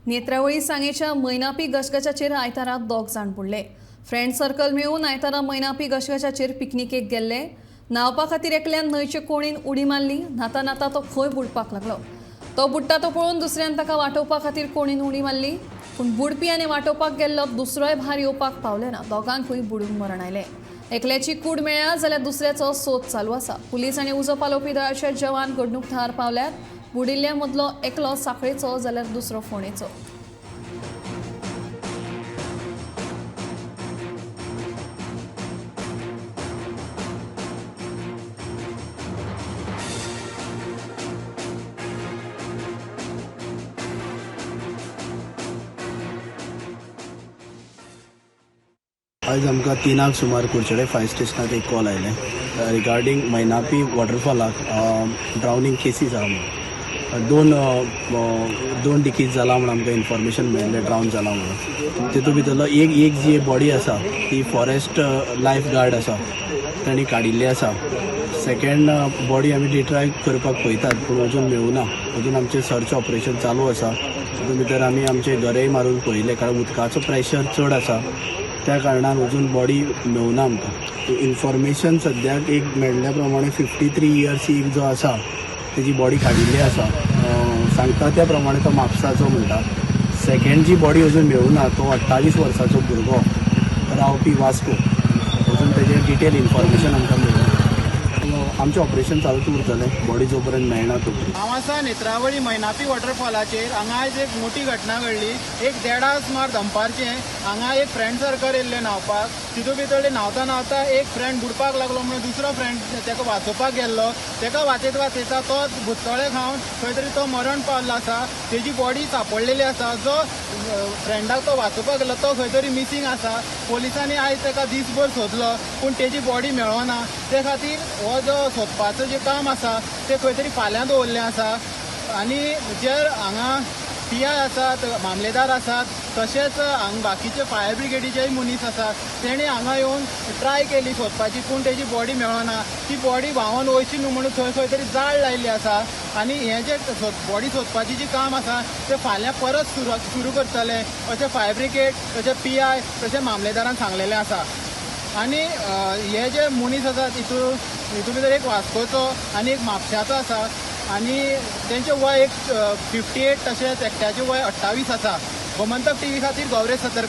नेत्रावळी सांगेच्या मैनापी गशगशाचेर आयतारा दोग जाण बुडले। फ्रेंड सर्कल मेळून आयतारा मैनापी गशगशाचेर पिकनिकेक गेल्ले। न्हावपा खातीर एकल्यान न्हंयचे कोणीन उडी मारली। न्हाता न्हाता तो खंय बुडपाक लागलो। तो बुडटा तो पळोवन दुसऱ्यान ताका वाटोवपा खातीर कोणीन उडी मारली, पूण बुडपी आनी वाटोवपाक गेल्लो दुसरोय भायर येवपाक पावले ना। दोगांकूय बुडून मरण आयलें। एकल्याची कूड मेळ्ळ्या जाल्यार दुसऱ्याचो सोद चालू आसा। पुलीस आनी उजो पालोवपी दळाचे जवान घडणूक थळार पावल्यात। बुडिल्ल्या मदलो एकलो सांखळेचो जाल्यार दुसरो फोंडेचो। आज आमकां 3 सुमार कुडचडे फायर स्टेशनाक एक कॉल आयलें रिगार्डींग मैनापी वॉटरफॉलाक ड्रावनींग केसीस आहा दोन डिकेज जाला म्हणून आमकां इन्फॉर्मेशन मेळिल्लें ड्रावन जाला म्हणून। तितूंत भितरलो एक जी बॉडी आसा ती फॉरेस्ट लायफ गार्ड आसा तांणी काडिल्ली आसा। सेकंड बॉडी आमी डिट्राय करपाक पळयतात पूण अजून मेळूना। अजून आमचें सर्च ऑपरेशन चालू आसा। तितूंत भितर आमी आमचे घरय मारून पळयले कारण उदकाचो प्रेशर चड आसा त्या कारणान अजून बॉडी मेळूना आमकां। इन्फॉर्मेशन सद्याक एक मेळ्ळ्या प्रमाणे 53 इयर्स एक जो आसा तेजी बॉडी काडिल्ली आसा। सांगता त्या प्रमाणे तो म्हापसाचो म्हणटा। सेकंड जी बॉडी अजून मेळूना तो 28 वर्साचो भुरगो रावपी वास्को। अजून तेजें डिटेल इन्फॉर्मेशन आमकां मेळ्ळें। आमचें ऑपरेशन चालूच उरतलें बॉडी जो पर्यंत मेळना तो पर्यंत। हांव आसा नेत्रावळी मैनापी वॉटरफॉलाचेर। हांगा आयज एक मोठी घटना घडली। एक 1:30 सुमार दनपारचें हांगा एक फ्रेंड सर्कल येयल्लें न्हावपाक। तितूंत भितर न्हावता न्हावता एक फ्रेंड बुडपाक लागलो म्हणून दुसरो फ्रेंड ताका वाचोवपाक गेल्लो। ताका वाचयता तो बुडतोळे खावन खंय तरी तो मरण पावल्लो आसा। तेजी बॉडी सांपडलेली आसा। जो फ्रेंडाक तो वाचोवपाक गेल्लो तो खंय तरी मिसींग आसा। पुलिसांनी आयज ताका दीसभर सोदलो पूण तेजी बॉडी मेळोना। ते खातीर हो जो सोदपाचो जे काम आसा ते खंय तरी फाल्यां दवरलें आसा। आनी जे हांगा PI आसात, मामलेदार आसात, तशेंच हांगा बाकीचे फायर ब्रिगेडीचेय मनीस आसात। तेणी हांगा येवन ट्राय केली सोदपाची पूण तेजी बॉडी मेळोना। ती बॉडी व्हांवून वयची न्हू म्हणून थंय खंय तरी जाळ लायिल्ली आसा। आनी हें जे बॉडी सोदपाची जी काम आसा तें फाल्यां परत सुरू करतले अशें फायर ब्रिगेड, तशें PI, तशें मामलेदारान सांगलेलें आसा। आनी हे जे मनीस आसात हितून भितर एक वास्कोचो आनी एक म्हापशाचो आसा। आनी तेंचें वय एक 58 तशेंच एकट्याचें वय 28 आसा। गोमंतक TV खातीर गौरेश सतर।